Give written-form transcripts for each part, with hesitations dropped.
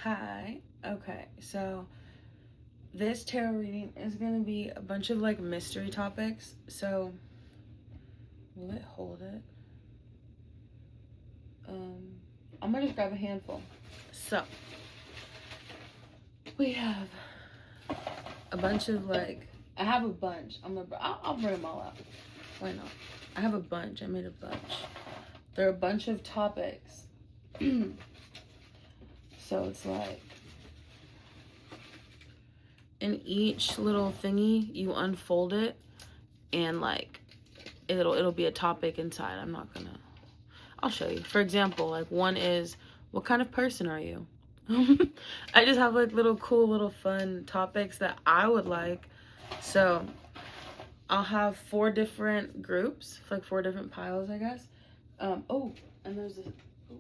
Hi. Okay, so this tarot reading is gonna be a bunch of like mystery topics. So will it hold it? I'm gonna just grab a handful. So we have a bunch of like I have a bunch. I'll bring them all out. Why not? I have a bunch. I made a bunch. There are a bunch of topics. So it's like in each little thingy you unfold it and like it'll be a topic inside. I'll show you. For example, like one is, what kind of person are you? I just have like little cool little fun topics that I would like. So I'll have 4 different groups, like 4 different piles, I guess. Oh, and there's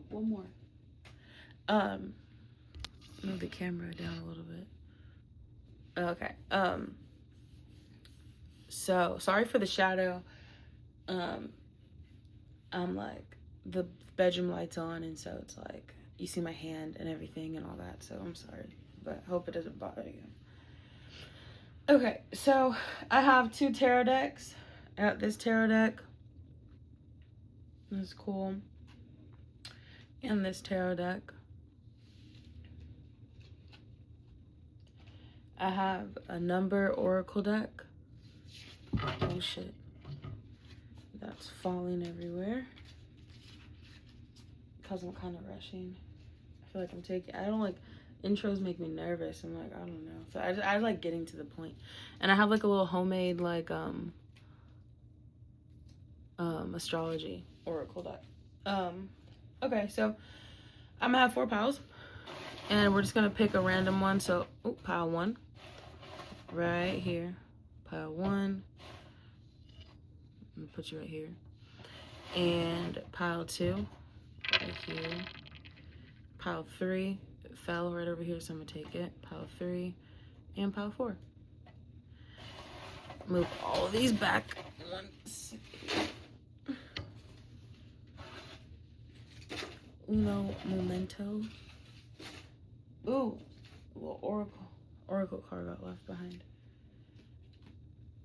one more. Move the camera down a little bit. Okay. So sorry for the shadow. I'm like the bedroom lights on, and so it's like you see my hand and everything and all that. So I'm sorry, but I hope it doesn't bother you. Okay, so I have 2 tarot decks. I got this tarot deck. That's cool. And this tarot deck. I have a number oracle deck. Oh shit. That's falling everywhere. Because I'm kind of rushing. I feel like I don't like, intros make me nervous. I'm like, I don't know. So I like getting to the point. And I have like a little homemade like astrology oracle deck. Okay, so I'm gonna have 4 piles. And we're just gonna pick a random one. So, pile 1. Right here. Pile 1. I'm gonna put you right here. And pile 2. Right here. Pile 3. It fell right over here, so I'm gonna take it. Pile 3. And pile 4. Move all of these back. 1 second. Uno momento. Ooh, a little oracle card got left behind.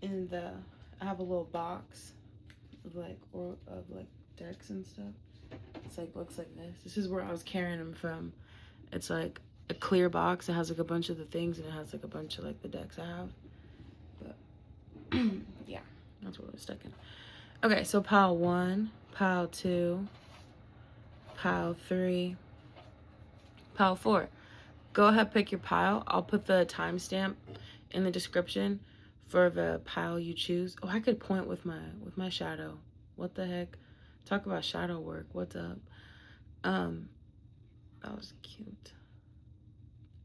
And I have a little box of like decks and stuff. It's like looks like this. This is where I was carrying them from. It's like a clear box. It has like a bunch of the things, and it has like a bunch of like the decks I have. But yeah, that's what I was stuck in. Okay, so pile 1, pile 2, pile 3, pile 4. Go ahead, pick your pile. I'll put the timestamp in the description for the pile you choose. Oh, I could point with my shadow. What the heck? Talk about shadow work. What's up? That was cute.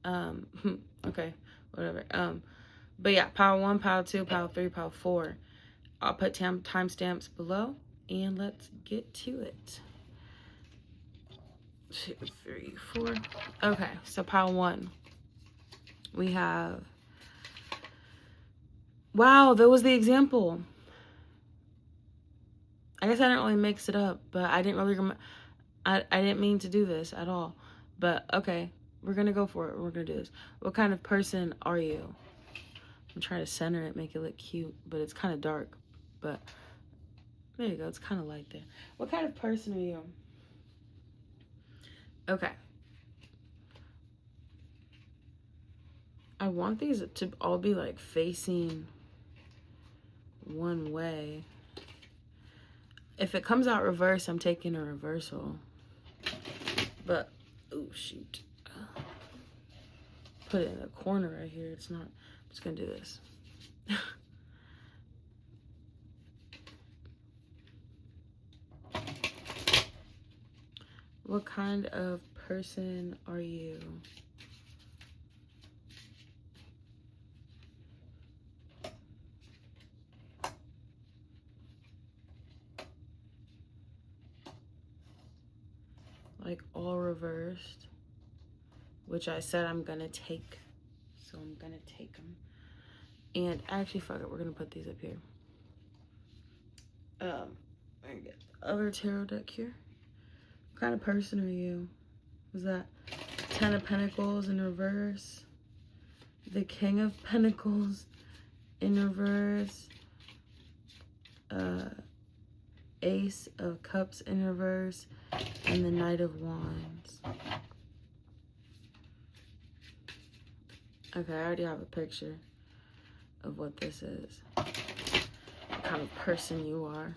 Okay, whatever. But yeah, pile 1, pile 2, pile 3, pile 4. I'll put timestamps below, and let's get to it. 2, 3, 4. Okay, so pile 1. We have. Wow, that was the example. I guess I didn't really mix it up, but I didn't really. I didn't mean to do this at all. But okay, we're gonna go for it. We're gonna do this. What kind of person are you? I'm trying to center it, make it look cute, but it's kind of dark. But there you go. It's kind of light there. What kind of person are you? Okay. I want these to all be like facing one way. If it comes out reverse, I'm taking a reversal. But, oh shoot. Put it in the corner right here. It's not, I'm just gonna do this. What kind of person are you? Like all reversed, which I said I'm gonna take, so I'm gonna take them. And actually, fuck it, we're gonna put these up here. I get the other tarot deck here. What kind of person are you? Was that Ten of Pentacles in reverse. The King of Pentacles in reverse. Ace of Cups in reverse. And the Knight of Wands. Okay, I already have a picture of what this is. What kind of person you are.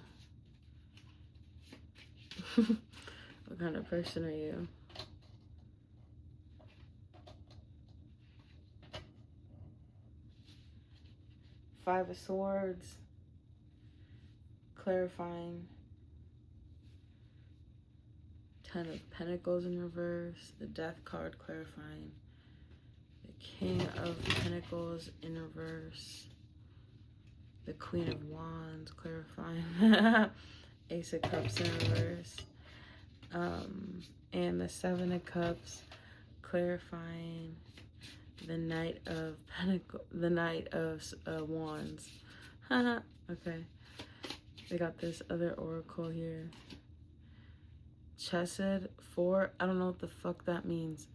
What kind of person are you? Five of Swords. Clarifying. Ten of Pentacles in reverse. The Death card clarifying. The King of Pentacles in reverse. The Queen of Wands clarifying. Ace of Cups in reverse. And the Seven of Cups clarifying. The Knight of Pentacles, the Knight of Wands. Okay. We got this other oracle here. Chesed 4. I don't know what the fuck that means.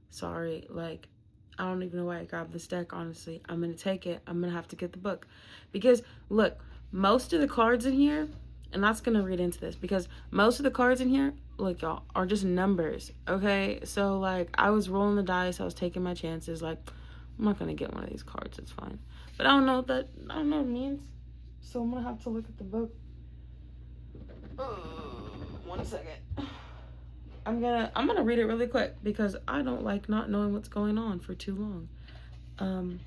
Sorry. Like, I don't even know why I grabbed this deck, honestly. I'm going to take it. I'm going to have to get the book. Because, look, most of the cards in here, and that's going to read into this, because most of the cards in here, look, y'all, are just numbers, okay? So, like, I was rolling the dice. I was taking my chances. Like, I'm not going to get one of these cards. It's fine. But I don't know what it means. So, I'm going to have to look at the book. 1 second. I'm gonna read it really quick because I don't like not knowing what's going on for too long.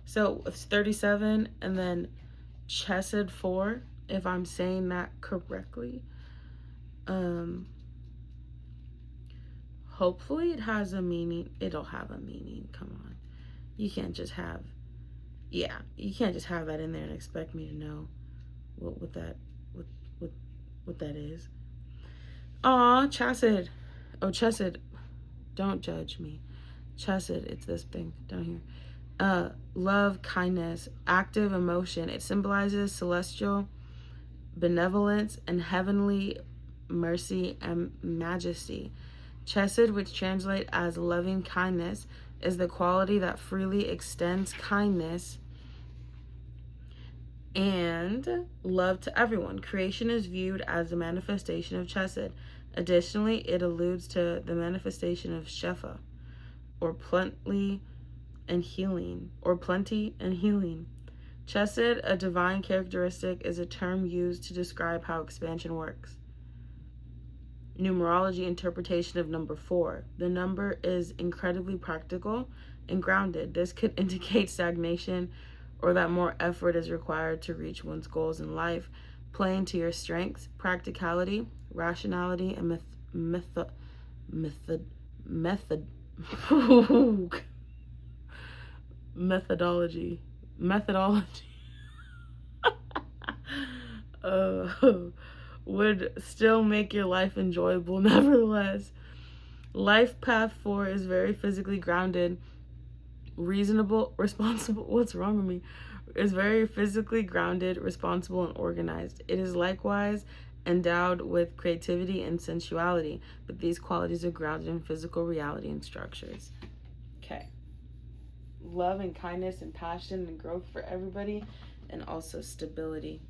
So it's 37 and then Chesed 4, if I'm saying that correctly. Hopefully it has a meaning. It'll have a meaning. Come on. You can't just have that in there and expect me to know what that is. Aw, Chesed. Oh, Chesed. Don't judge me. Chesed, it's this thing down here. Love, kindness, active emotion. It symbolizes celestial benevolence and heavenly mercy and majesty. Chesed, which translate as loving kindness, is the quality that freely extends kindness and love to everyone. Creation is viewed as a manifestation of Chesed. Additionally, it alludes to the manifestation of Shefa, or plenty and healing. Chesed, a divine characteristic, is a term used to describe how expansion works. Numerology interpretation of number 4. The number is incredibly practical and grounded. This could indicate stagnation or that more effort is required to reach one's goals in life, playing to your strengths, practicality, rationality, and methodology. Would still make your life enjoyable nevertheless. Life path 4 is very physically grounded, reasonable, responsible. What's wrong with me? Is very physically grounded, responsible, and organized. It is likewise endowed with creativity and sensuality, but these qualities are grounded in physical reality and structures. Okay. Love and kindness and passion and growth for everybody, and also stability.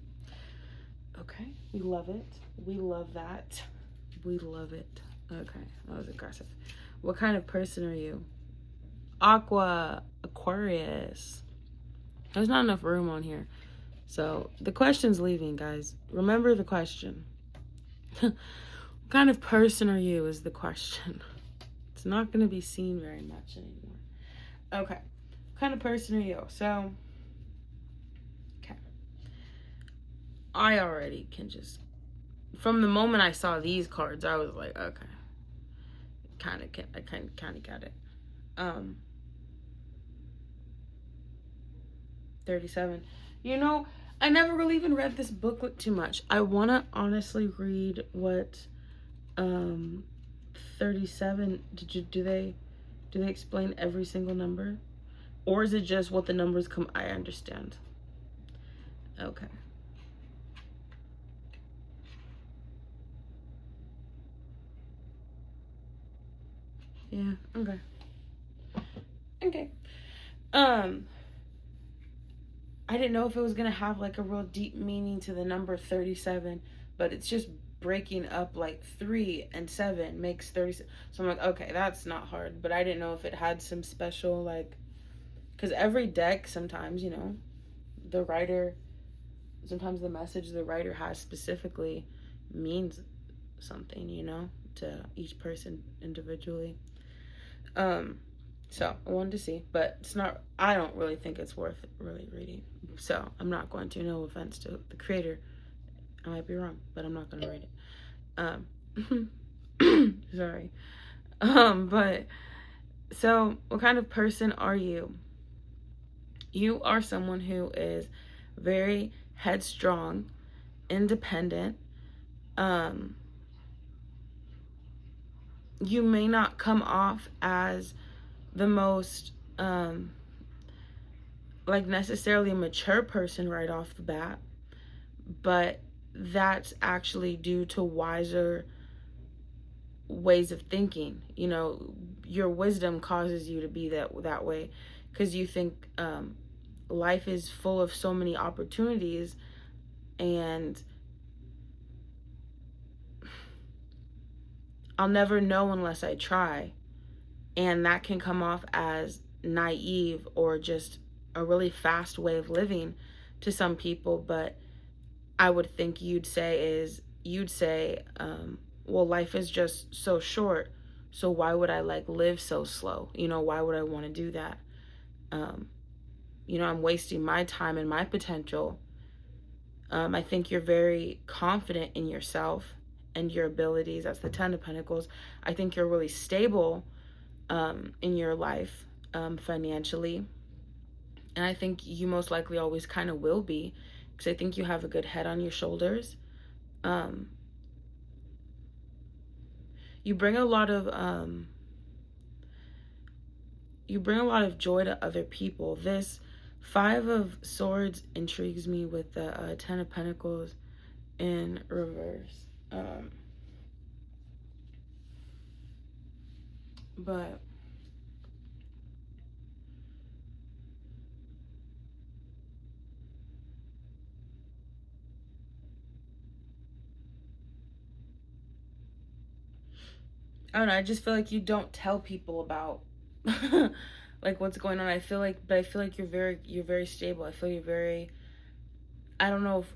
Okay, we love it. We love that. We love it. Okay, that was aggressive. What kind of person are you? Aquarius. There's not enough room on here. So the question's leaving, guys. Remember the question. What kind of person are you is the question. It's not going to be seen very much anymore. Okay. What kind of person are you? So, okay. I already can just, from the moment I saw these cards, I was like, okay. I kind of got it. 37. You know, I never really even read this booklet too much. I want to honestly read what 37, do they explain every single number? Or is it just what the numbers come? I understand. Okay. Yeah. Okay. Okay. I didn't know if it was gonna have like a real deep meaning to the number 37, but it's just breaking up like 3 and 7 makes 30. So I'm like, okay, that's not hard. But I didn't know if it had some special like, because every deck sometimes, you know, the writer, sometimes the message the writer has specifically means something, you know, to each person individually. So I wanted to see, but it's not. I don't really think it's worth really reading. So I'm not going to. No offense to the creator, I might be wrong, but I'm not going to read it. Sorry. But so what kind of person are you? You are someone who is very headstrong, independent. You may not come off as the most like necessarily a mature person right off the bat, but that's actually due to wiser ways of thinking. You know, your wisdom causes you to be that way because you think life is full of so many opportunities, and I'll never know unless I try. And that can come off as naive or just a really fast way of living to some people. But I would think you'd say, well, life is just so short. So why would I like live so slow? You know, why would I want to do that? You know, I'm wasting my time and my potential. I think you're very confident in yourself and your abilities. That's the Ten of Pentacles. I think you're really stable in your life financially. And I think you most likely always kind of will be, because I think you have a good head on your shoulders. You bring a lot of joy to other people. This Five of Swords intrigues me with the Ten of Pentacles in reverse. But I don't know, I just feel like you don't tell people about like what's going on. I feel like you're very stable. I feel you're very, I don't know if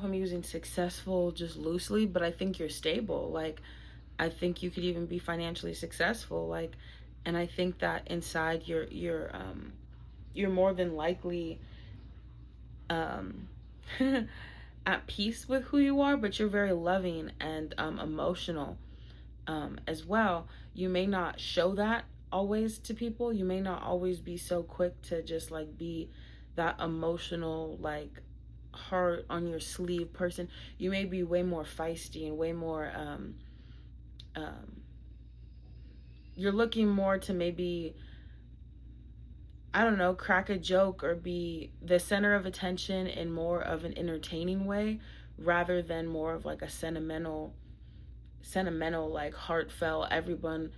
I'm using successful just loosely, but I think you're stable. Like, I think you could even be financially successful. Like, and I think that inside you're more than likely at peace with who you are, but you're very loving and emotional as well. You may not show that always to people. You may not always be so quick to just like be that emotional, like heart on your sleeve person. You may be way more feisty and way more you're looking more to maybe, I don't know, crack a joke or be the center of attention in more of an entertaining way rather than more of like a sentimental, like heartfelt, everyone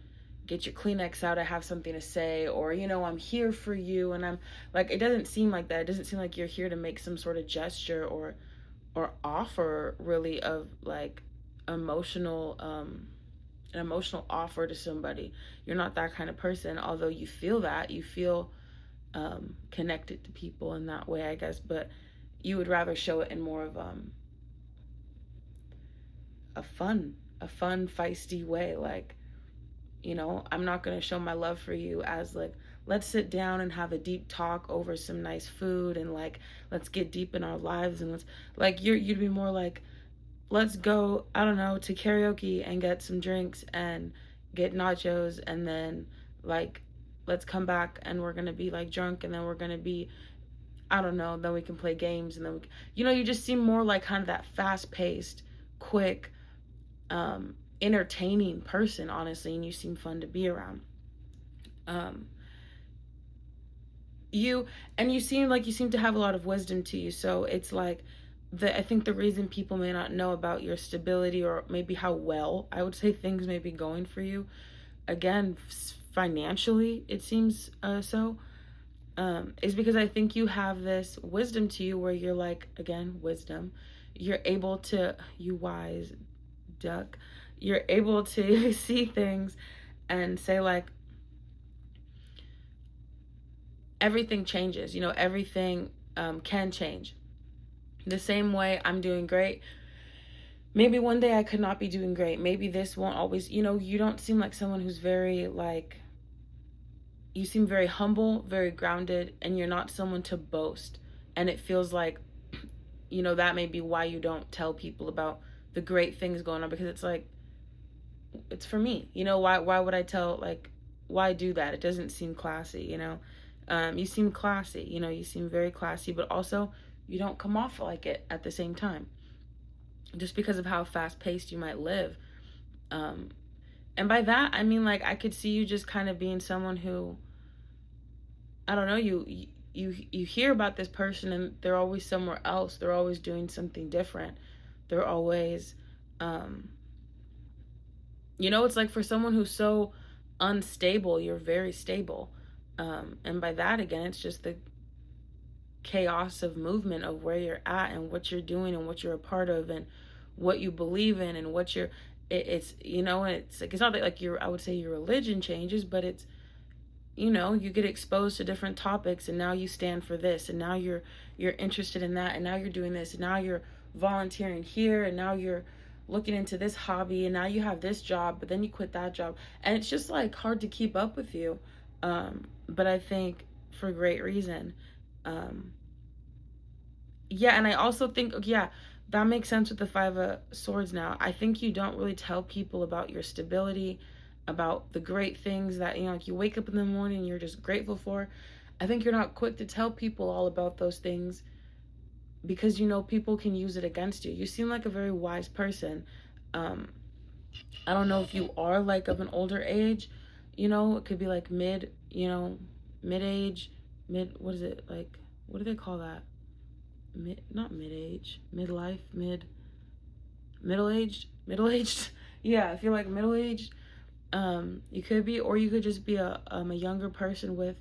get your Kleenex out, I have something to say, or, you know, I'm here for you. And I'm like, it doesn't seem like that. It doesn't seem like you're here to make some sort of gesture or offer really of like emotional, an emotional offer to somebody. You're not that kind of person, although you feel that. You feel connected to people in that way, I guess, but you would rather show it in more of a fun, feisty way. Like, you know, I'm not going to show my love for you as like, let's sit down and have a deep talk over some nice food and like, let's get deep in our lives. And let's like, you'd be more like, let's go, I don't know, to karaoke and get some drinks and get nachos, and then like, let's come back and we're going to be like drunk, and then we're going to be, I don't know, then we can play games, and then you know, you just seem more like kind of that fast-paced, quick, entertaining person, honestly, and you seem fun to be around. You seem to have a lot of wisdom to you, so it's like I think the reason people may not know about your stability, or maybe how well, I would say, things may be going for you, again, financially, it seems is because I think you have this wisdom to you where you're like, again, wisdom. You're able to, you wise duck, you're able to see things and say, like, everything changes, everything can change. The same way I'm doing great, maybe one day I could not be doing great. Maybe this won't always, you don't seem like someone who's very, like, you seem very humble, very grounded, and you're not someone to boast. And it feels like, that may be why you don't tell people about the great things going on, because it's like, it's for me. Why would I tell, like, why do that? It doesn't seem classy. You seem classy, you seem very classy, but also you don't come off like it at the same time, just because of how fast paced you might live. And by that, I mean, like, I could see you just kind of being someone who, I don't know, you hear about this person and they're always somewhere else. They're always doing something different. They're always, it's like, for someone who's so unstable, you're very stable. And by that, again, it's just the chaos of movement of where you're at and what you're doing and what you're a part of and what you believe in and what you're, it's, it's like, it's not that, like, I would say your religion changes, but it's, you get exposed to different topics, and now you stand for this, and now you're interested in that, and now you're doing this, and now you're volunteering here, and now you're looking into this hobby, and now you have this job, but then you quit that job, and it's just, like, hard to keep up with you. But I think for great reason. Yeah, and I also think, yeah, that makes sense with the Five of Swords now. I think you don't really tell people about your stability, about the great things that, like, you wake up in the morning and you're just grateful for. I think you're not quick to tell people all about those things because, people can use it against you. You seem like a very wise person. I don't know if you are, like, of an older age, it could be like mid-age, what is it, like, what do they call that? Not mid-age, midlife, middle-aged. Yeah, if you're, like, middle-aged, you could be, or you could just be a younger person with,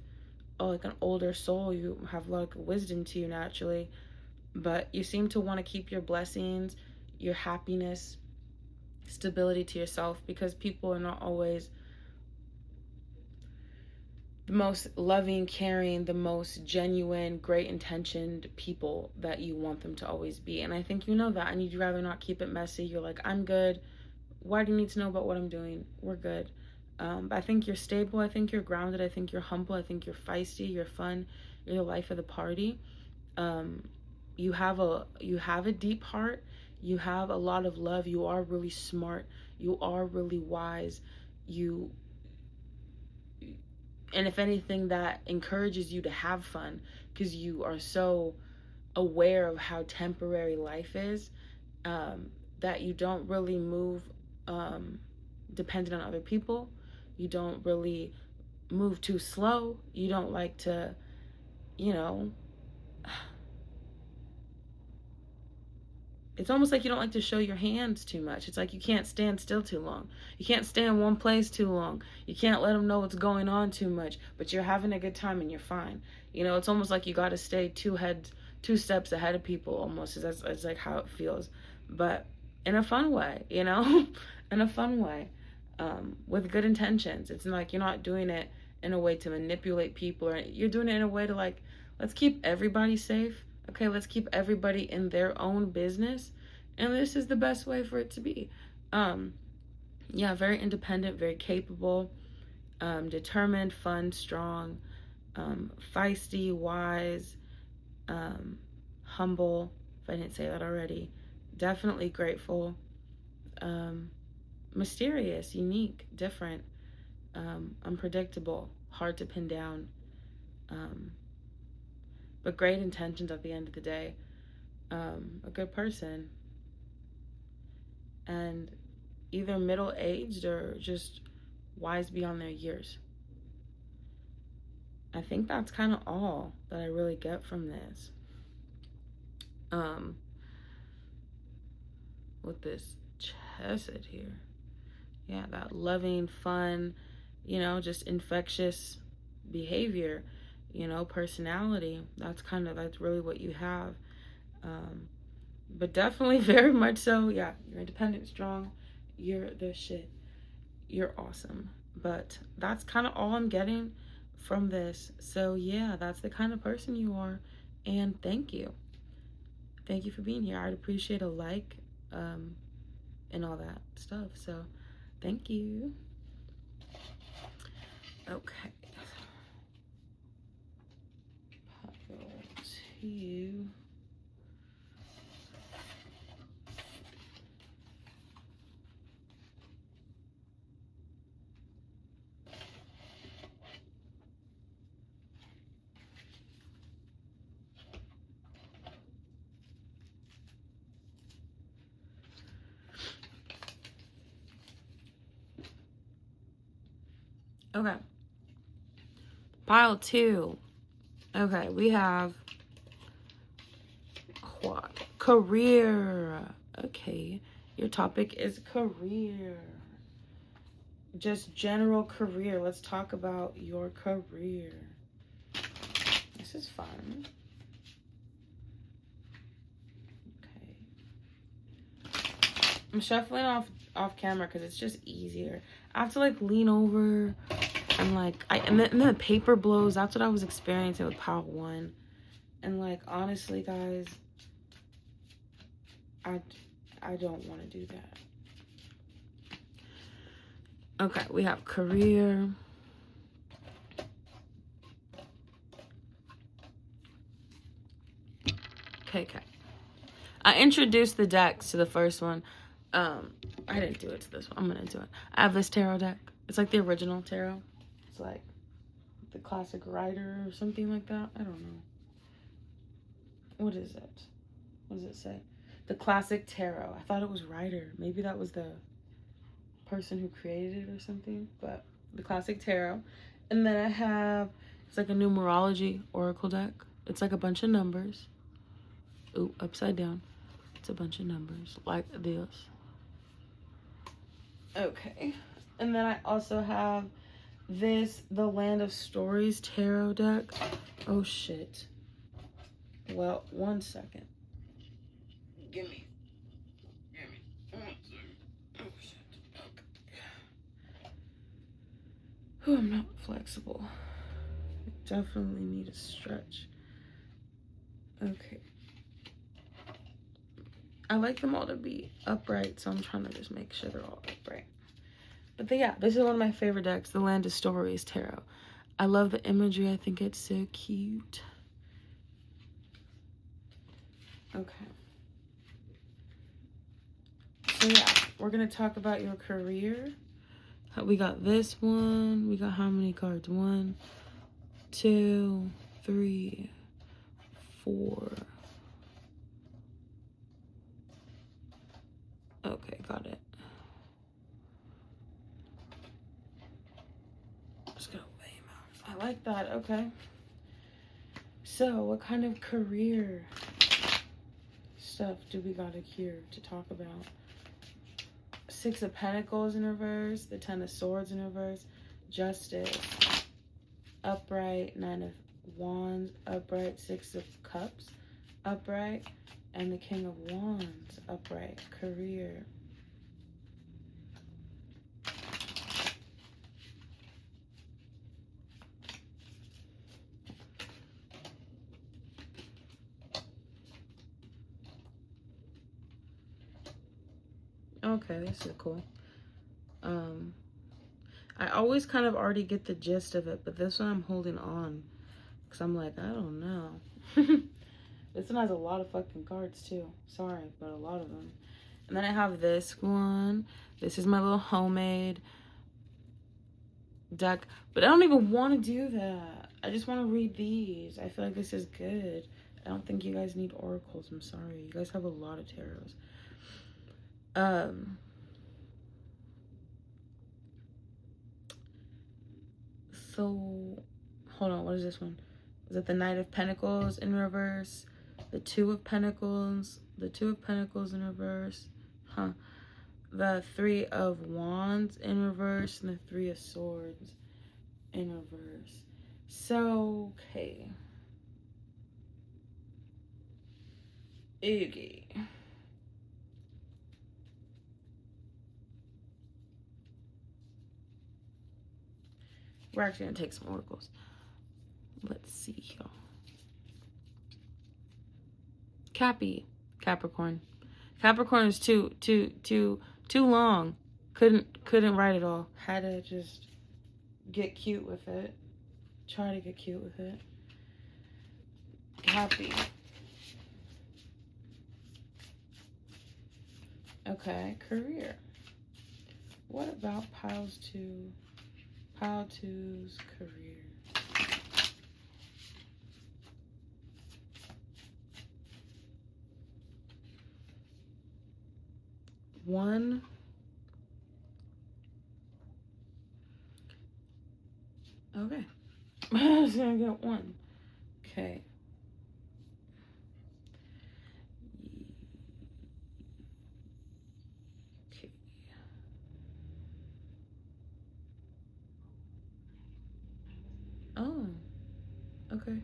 like, an older soul. You have a lot of wisdom to you naturally, but you seem to want to keep your blessings, your happiness, stability to yourself, because people are not always the most loving, caring, the most genuine, great intentioned people that you want them to always be. And I think you know that, and you'd rather not keep it messy. You're like, I'm good. Why do you need to know about what I'm doing? We're good. But I think you're stable. I think you're grounded. I think you're humble. I think you're feisty. You're fun. You're the life of the party. You have a deep heart. You have a lot of love. You are really smart. You are really wise. And if anything, that encourages you to have fun, because you are so aware of how temporary life is, that you don't really move dependent on other people. You don't really move too slow. You don't like to, it's almost like you don't like to show your hands too much. It's like you can't stand still too long. You can't stay in one place too long. You can't let them know what's going on too much, but you're having a good time and you're fine. It's almost like you got to stay two steps ahead of people almost. That's like how it feels, but in a fun way, in a fun way, with good intentions. It's like you're not doing it in a way to manipulate people, or you're doing it in a way to, like, let's keep everybody safe. Okay, let's keep everybody in their own business, and this is the best way for it to be. Yeah, very independent, very capable, determined, fun, strong, feisty, wise, humble, if I didn't say that already, definitely grateful, mysterious, unique, different, unpredictable, hard to pin down, but great intentions at the end of the day, a good person, and either middle-aged or just wise beyond their years. I think that's kind of all that I really get from this. with this chesed here. Yeah, that loving, fun, you know, just infectious behavior, you know, personality. That's really what you have. But definitely very much so, yeah, you're independent, strong, you're the shit. You're awesome. But that's kind of all I'm getting from this. So yeah, that's the kind of person you are. And thank you. Thank you for being here. I'd appreciate a like, and all that stuff. So thank you. Okay. Pop to okay. Pile 2. Okay, we have what? Career. Okay. Your topic is career. Just general career. Let's talk about your career. This is fun. Okay. I'm shuffling off camera because it's just easier. I have to like lean over and like and then the paper blows. That's what I was experiencing with pile 1. And like honestly, guys, I don't want to do that. Okay, we have career. Okay. I introduced the decks to the first one. I didn't do it to this one. I'm gonna do it. I have this tarot deck. It's like the original tarot. It's like the classic Rider or something like that. I don't know. What is it? What does it say? The classic tarot. I thought it was Rider. Maybe that was the person who created it or something. But the classic tarot. And then I have, it's like a numerology oracle deck. It's like a bunch of numbers. Ooh, upside down. It's a bunch of numbers like this. Okay. And then I also have this, the Land of Stories tarot deck. Oh, shit. Well, 1 second. Give me. 1 second. Oh, shit. Okay. Oh, I'm not flexible. I definitely need a stretch. Okay. I like them all to be upright, so I'm trying to just make sure they're all upright. But yeah, this is one of my favorite decks, the Land of Stories tarot. I love the imagery. I think it's so cute. Okay. So yeah, we're going to talk about your career. We got this one. We got how many cards? 1, 2, 3, 4. Okay, got it. Just gonna weigh him out. I like that. Okay. So, what kind of career stuff do we got here to talk about? 6 of Pentacles in reverse, the 10 of Swords in reverse, Justice, upright, 9 of Wands, upright, 6 of Cups, upright, and the King of Wands, upright, career. Okay, this is cool. I always kind of already get the gist of it, but this one I'm holding on because I'm like, I don't know. This one has a lot of fucking cards too. Sorry, but a lot of them. And then I have this one. This is my little homemade deck, but I don't even want to do that. I just want to read these. I feel like this is good. I don't think you guys need oracles. I'm sorry. You guys have a lot of tarots. So, hold on. What is this one? Is it the Knight of Pentacles in reverse? The 2 of Pentacles. The 2 of Pentacles in reverse. The Three of Wands in reverse and the Three of Swords in reverse. So, okay. Okay. We're actually going to take some oracles. Let's see here. Capricorn. Capricorn is too long. Couldn't write it all. Had to just get cute with it. Try to get cute with it. Happy. Okay, career. What about pile 2? Pile 2's career. One. Okay. I was gonna get 1. Okay. Okay. Oh. Okay.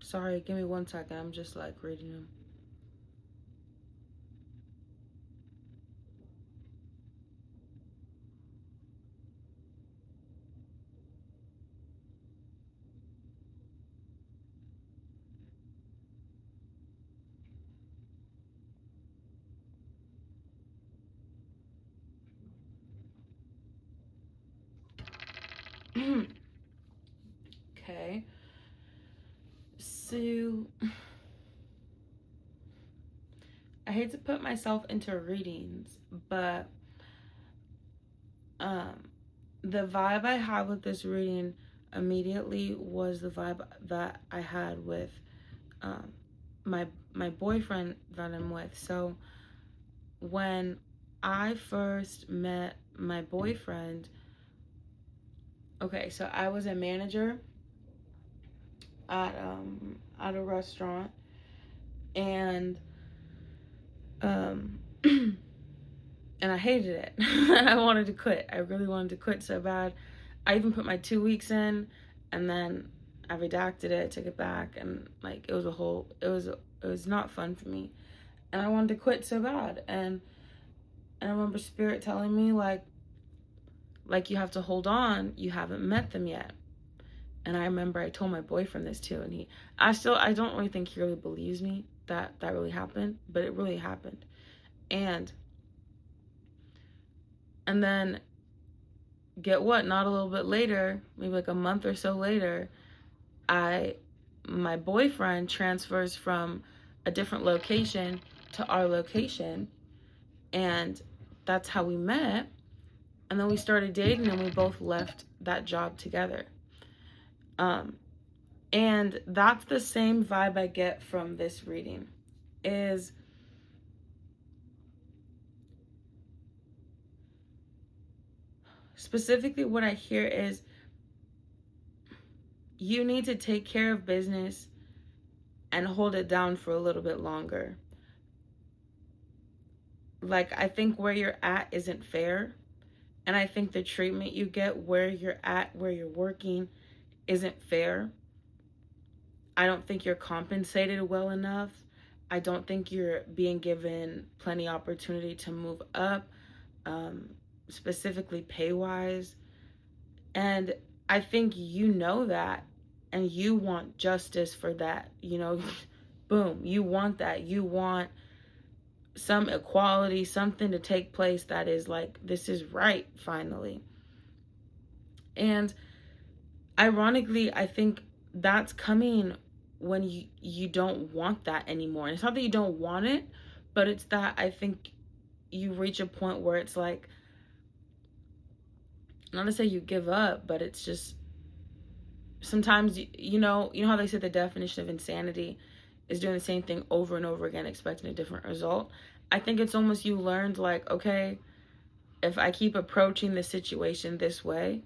Sorry, give me 1 second. I'm just like reading them. Okay. So I hate to put myself into readings, but the vibe I had with this reading immediately was the vibe that I had with my boyfriend that I'm with. So when I first met my boyfriend, okay, so I was a manager at a restaurant, and and I hated it. I wanted to quit. I really wanted to quit so bad. I even put my 2 weeks in, and then I redacted it, took it back, and like it was not fun for me. And I wanted to quit so bad. And I remember Spirit telling me like you have to hold on, you haven't met them yet. And I remember I told my boyfriend this too, and I don't really think he really believes me that really happened, but it really happened. And then get what? Not a little bit later, maybe like a month or so later, my boyfriend transfers from a different location to our location, and that's how we met. And then we started dating, and we both left that job together. And that's the same vibe I get from this reading. Is specifically what I hear is you need to take care of business and hold it down for a little bit longer. Like, I think where you're at isn't fair. And I think the treatment you get where you're at, where you're working, isn't fair. I don't think you're compensated well enough. I don't think you're being given plenty opportunity to move up, specifically pay-wise. And I think you know that, and you want justice for that. You know, boom, you want that. You want some equality, something to take place that is like, this is right, finally. And ironically, I think that's coming when you don't want that anymore. And it's not that you don't want it, but it's that I think you reach a point where it's like, not to say you give up, but it's just sometimes, you know how they say the definition of insanity is doing the same thing over and over again, expecting a different result. I think it's almost you learned, like, okay, if I keep approaching the situation this way,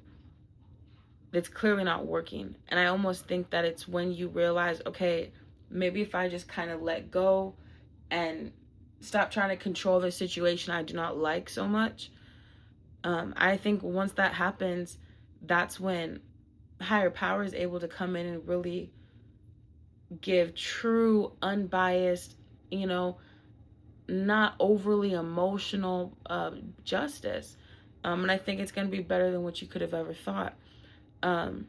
it's clearly not working. And I almost think that it's when you realize, okay, maybe if I just kind of let go and stop trying to control the situation I do not like so much. I think once that happens, that's when higher power is able to come in and really give true, unbiased, you know, not overly emotional justice. And I think it's going to be better than what you could have ever thought. And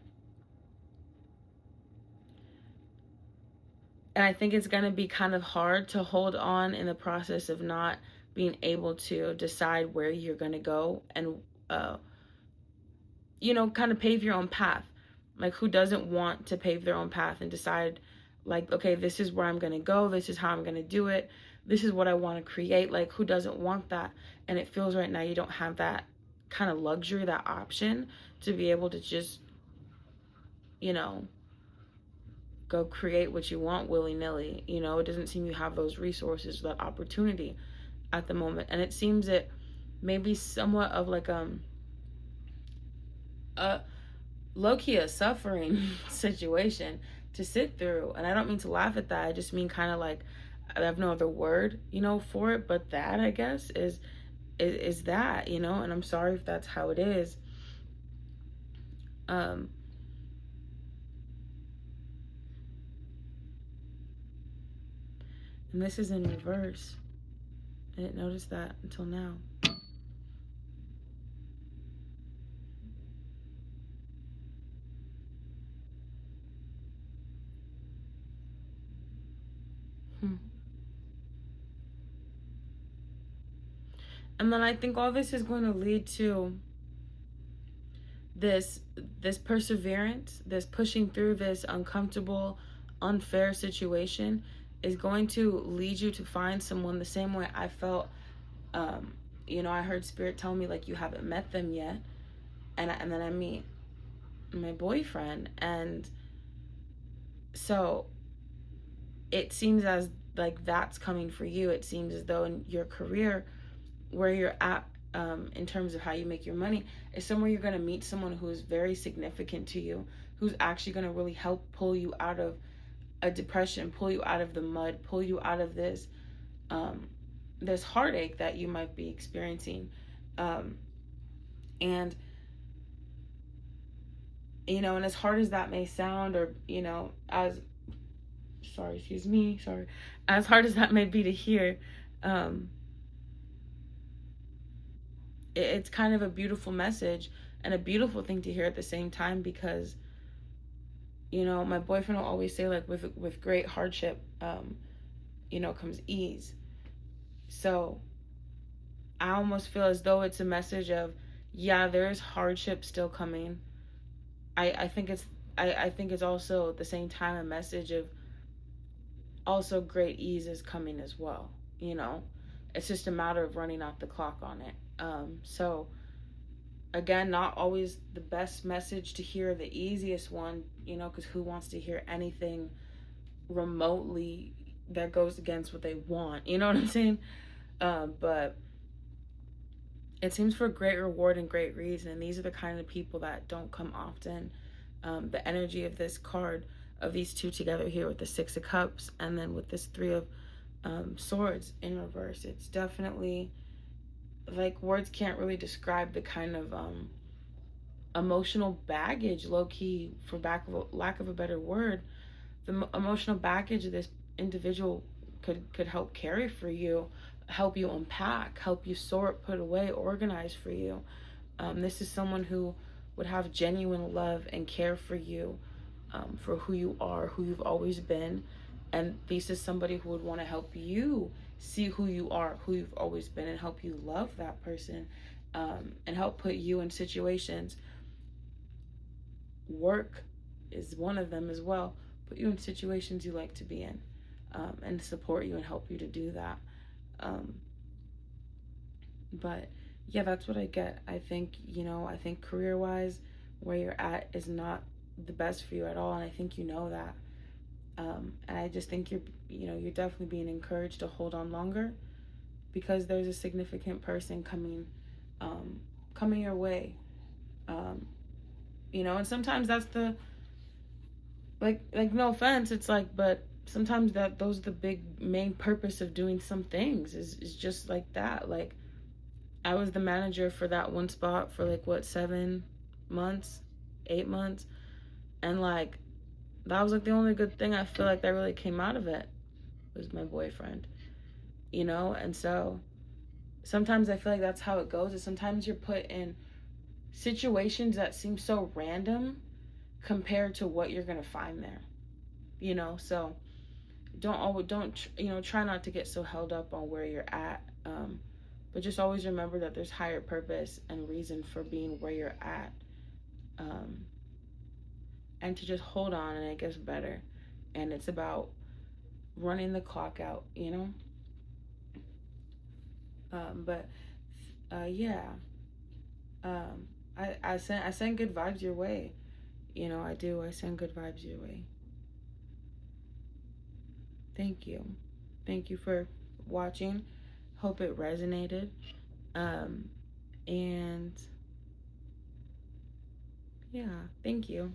I think it's going to be kind of hard to hold on in the process of not being able to decide where you're going to go and, you know, kind of pave your own path. Like, who doesn't want to pave their own path and decide, like, okay, this is where I'm going to go. This is how I'm going to do it. This is what I want to create. Like, who doesn't want that? And it feels right now you don't have that kind of luxury, that option to be able to just, you know, go create what you want willy-nilly. You know, it doesn't seem you have those resources, that opportunity at the moment. And it seems that maybe somewhat of like a low-key a suffering situation to sit through. And I don't mean to laugh at that. I just mean kind of like, I have no other word, you know, for it, but that, I guess, is that, you know. And I'm sorry if that's how it is. And this is in reverse. I didn't notice that until now. And then I think all this is going to lead to this perseverance, this pushing through this uncomfortable, unfair situation is going to lead you to find someone the same way I felt. You know, I heard Spirit tell me, like, you haven't met them yet. And then I meet my boyfriend. And so it seems as like that's coming for you. It seems as though in your career, where you're at, in terms of how you make your money, is somewhere you're going to meet someone who is very significant to you, who's actually going to really help pull you out of a depression, pull you out of the mud, pull you out of this this heartache that you might be experiencing. And you know, and as hard as that may sound, or, you know, as hard as that may be to hear, it's kind of a beautiful message and a beautiful thing to hear at the same time, because, you know, my boyfriend will always say, like, with great hardship, you know, comes ease. So I almost feel as though it's a message of, yeah, there is hardship still coming. I think it's also at the same time a message of also great ease is coming as well. You know, it's just a matter of running out the clock on it. So again, not always the best message to hear, the easiest one, you know, because who wants to hear anything remotely that goes against what they want, you know what I'm saying? But it seems for great reward and great reason, and these are the kind of people that don't come often. The energy of this card, of these two together here with the Six of Cups, and then with this Three of Swords in reverse, it's definitely, like, words can't really describe the kind of emotional baggage, low-key, for lack of a better word, the emotional baggage this individual could help carry for you, help you unpack, help you sort, put away, organize for you. This is someone who would have genuine love and care for you, for who you are, who you've always been. And this is somebody who would want to help you see who you are, who you've always been, and help you love that person, and help put you in situations. Work is one of them as well. Put you in situations you like to be in, and support you and help you to do that. But yeah, that's what I get. I think, you know, I think career-wise, where you're at is not the best for you at all, and I think you know that. And I just think you know, you're definitely being encouraged to hold on longer because there's a significant person coming your way. Um, you know, and sometimes that's the like no offense, it's like, but sometimes those are the big main purpose of doing some things is just like that. Like I was the manager for that one spot for like what 7 months, 8 months, and like that was like the only good thing I feel like that really came out of it was my boyfriend, you know. And so sometimes I feel like that's how it goes, is sometimes you're put in situations that seem so random compared to what you're gonna find there, you know. So don't you know, try not to get so held up on where you're at, but just always remember that there's higher purpose and reason for being where you're at, um, and to just hold on and it gets better. And it's about running the clock out, you know. But yeah, I send good vibes your way. You know, I send good vibes your way. Thank you. Thank you for watching. Hope it resonated. Um, and yeah, thank you.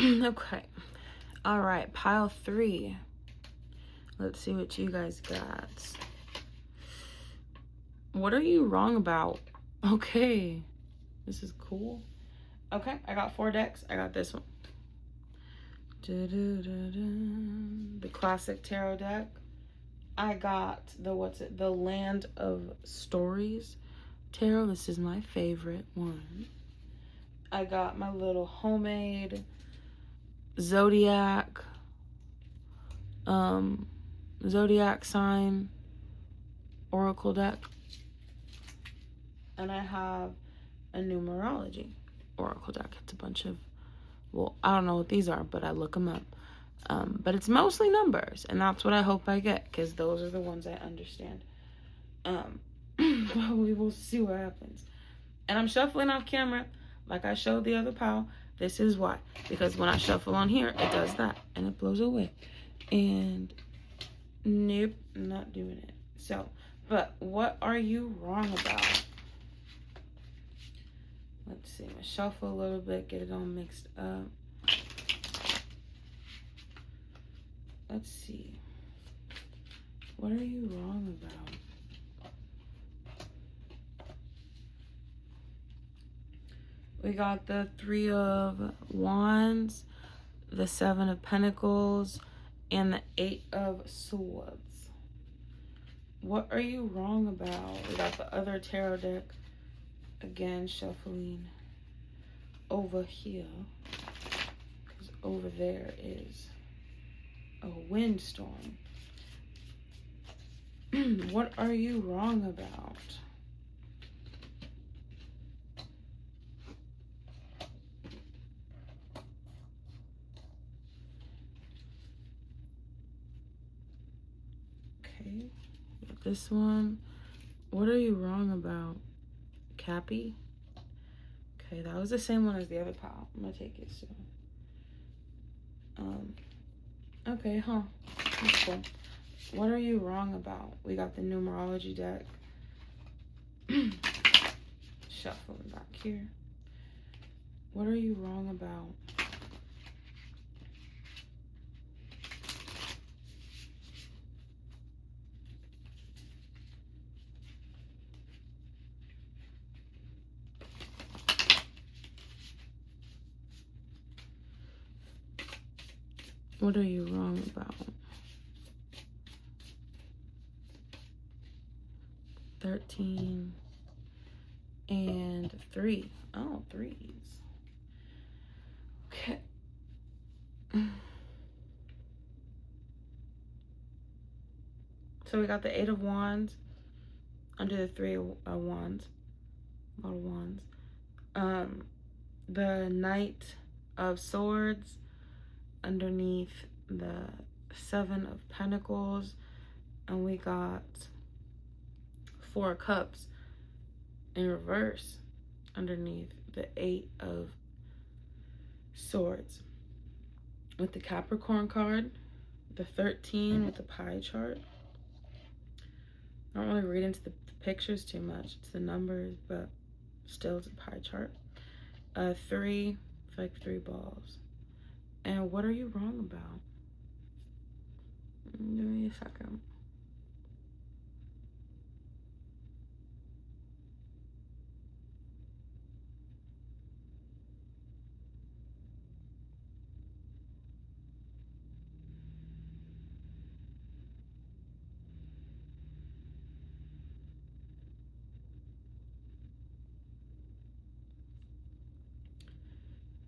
Okay. All right, pile 3. Let's see what you guys got. What are you wrong about? Okay. This is cool. Okay, I got 4 decks. I got this one. The classic tarot deck. I got the Land of Stories tarot. This is my favorite one. I got my little homemade zodiac sign oracle deck, and I have a numerology oracle deck. It's a bunch of, well, I don't know what these are, but I look them up. But it's mostly numbers, and that's what I hope I get, because those are the ones I understand. But we will see what happens. And I'm shuffling off camera like I showed the other pile. This is why, because when I shuffle on here, it does that and it blows away. And nope, I'm not doing it. So, but what are you wrong about? Let's see. I'm gonna shuffle a little bit, get it all mixed up. Let's see. What are you wrong about? We got the 3 of Wands, the 7 of Pentacles, and the 8 of Swords. What are you wrong about? We got the other tarot deck. Again, shuffling over here, because over there is a windstorm. What are you wrong about? Okay, this one. What are you wrong about? Cappy? Okay, that was the same one as the other pile. I'm gonna take it soon. Okay, huh. That's cool. What are you wrong about? We got the numerology deck. Shuffle it back here. What are you wrong about? What are you wrong about? 13 and 3. Oh, threes. Okay. So we got the 8 of Wands under the 3 of Wands. A lot of Wands. The Knight of Swords underneath the 7 of Pentacles. And we got 4 Cups in reverse underneath the 8 of Swords. With the Capricorn card, the 13 with the pie chart. I don't really read into the pictures too much. It's the numbers, but still it's a pie chart. 3, it's like 3 balls. And what are you wrong about? Give me a second.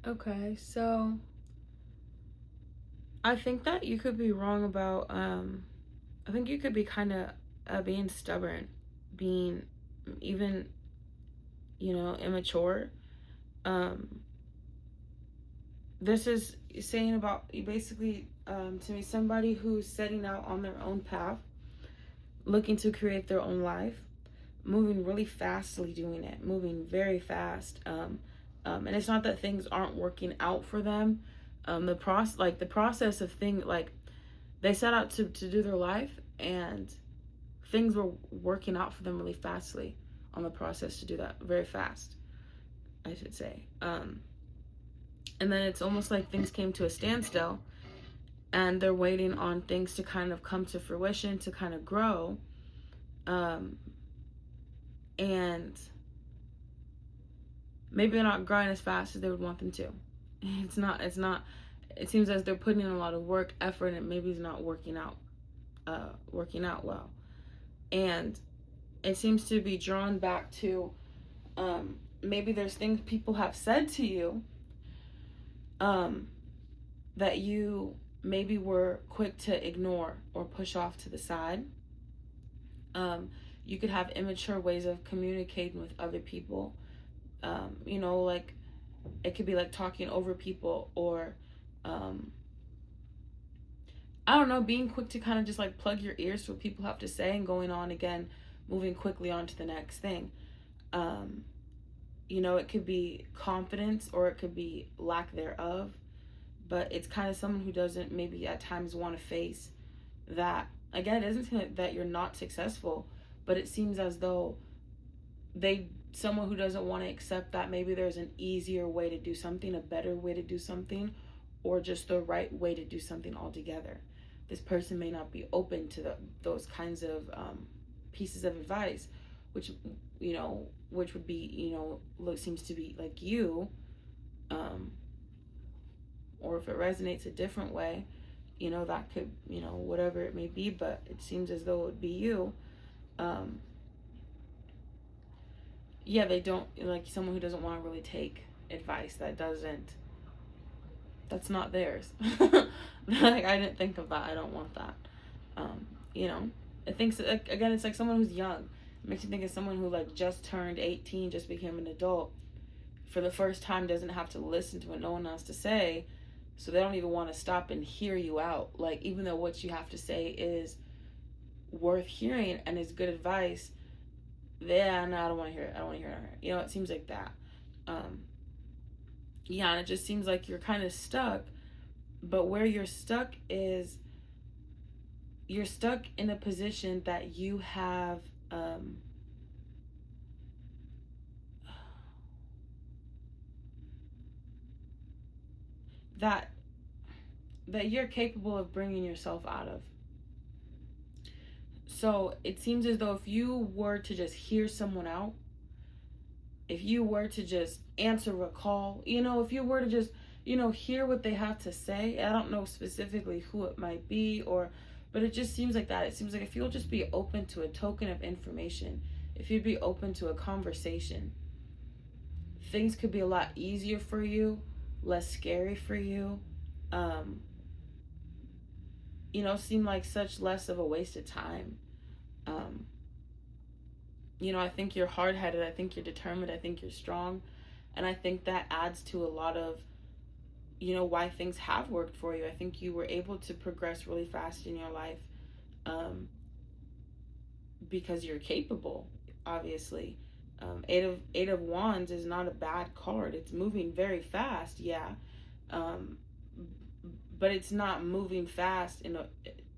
Okay, so I think that you could be wrong about, I think you could be kind of being stubborn, being even, immature. This is saying about, basically, to me, somebody who's setting out on their own path, looking to create their own life, moving really fastly doing it, moving very fast. And it's not that things aren't working out for them. The process of things, like they set out to do their life, and things were working out for them really fastly on the process to do that, very fast, I should say. And then it's almost like things came to a standstill, and they're waiting on things to kind of come to fruition, to kind of grow. And maybe they're not growing as fast as they would want them to. It seems as they're putting in a lot of work, effort, and maybe it's not working out well. And it seems to be drawn back to, maybe there's things people have said to you, that you maybe were quick to ignore or push off to the side. You could have immature ways of communicating with other people. Like it could be like talking over people, or I don't know, being quick to kind of just like plug your ears to what people have to say and going on again, moving quickly on to the next thing. It could be confidence or it could be lack thereof, but it's kind of someone who doesn't maybe at times want to face that. Again, it isn't that you're not successful, but it seems as though someone who doesn't want to accept that maybe there's an easier way to do something, a better way to do something, or just the right way to do something altogether. This person may not be open to those kinds of pieces of advice, which would be, seems to be like you, or if it resonates a different way, that could, whatever it may be, but it seems as though it would be you. They don't, like someone who doesn't want to really take advice that's not theirs. Like, I didn't think of that. I don't want that. It thinks, again, it's like someone who's young. It makes you think of someone who like just turned 18, just became an adult for the first time, doesn't have to listen to what no one has to say, so they don't even want to stop and hear you out. Like, even though what you have to say is worth hearing and is good advice, no, I don't want to hear it. I don't want to hear it. It seems like that. Yeah, and it just seems like you're kind of stuck. But where you're stuck is you're stuck in a position that you have um, that you're capable of bringing yourself out of. So it seems as though if you were to just hear someone out, if you were to just answer a call, if you were to just, hear what they have to say, I don't know specifically who it might be, but it just seems like that. It seems like if you'll just be open to a token of information, if you'd be open to a conversation, things could be a lot easier for you, less scary for you, um, seem like such less of a waste of time. Um, I think you're hard headed. I think you're determined. I think you're strong. And I think that adds to a lot of, why things have worked for you. I think you were able to progress really fast in your life because you're capable, obviously. Eight of Wands is not a bad card. It's moving very fast, yeah. Um, but it's not moving fast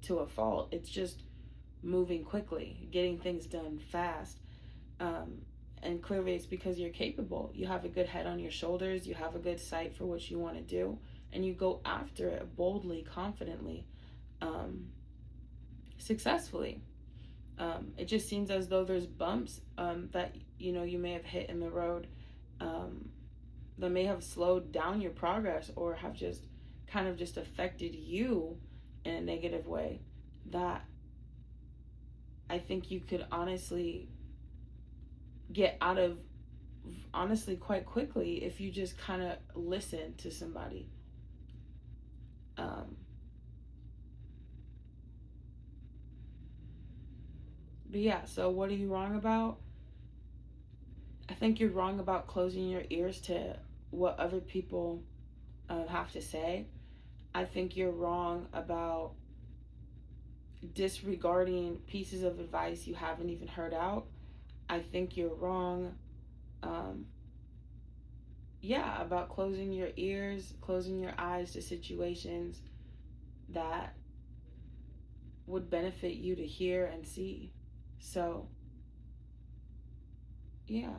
to a fault. It's just moving quickly, getting things done fast. Um, and clearly it's because you're capable. You have a good head on your shoulders, you have a good sight for what you want to do, and you go after it boldly, confidently, successfully. It just seems as though there's bumps that you may have hit in the road that may have slowed down your progress or have just kind of just affected you in a negative way that I think you could honestly get out of quite quickly if you just kind of listen to somebody. But yeah, so what are you wrong about? I think you're wrong about closing your ears to what other people have to say. I think you're wrong about disregarding pieces of advice you haven't even heard out. I think you're wrong, about closing your ears, closing your eyes to situations that would benefit you to hear and see. So, yeah.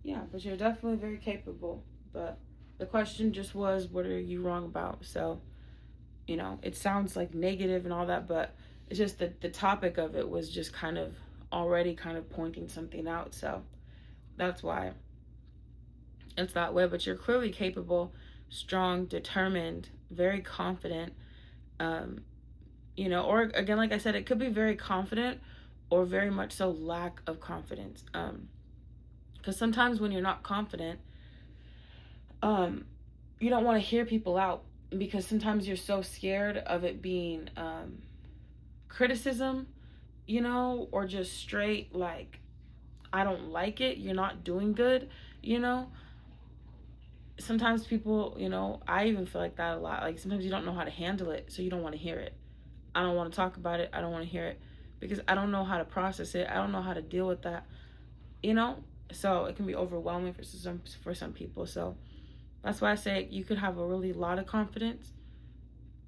Yeah, but you're definitely very capable. But the question just was, what are you wrong about? So, it sounds like negative and all that, but it's just that the topic of it was just kind of already kind of pointing something out. So that's why it's that way. But you're clearly capable, strong, determined, very confident. Or again, like I said, it could be very confident or very much so lack of confidence. Because sometimes when you're not confident, you don't want to hear people out because sometimes you're so scared of it being criticism, or just straight like, I don't like it, you're not doing good, Sometimes people, I even feel like that a lot. Like sometimes you don't know how to handle it, so you don't want to hear it. I don't want to talk about it. I don't want to hear it because I don't know how to process it. I don't know how to deal with that, So it can be overwhelming for some people. So that's why I say you could have a really lot of confidence,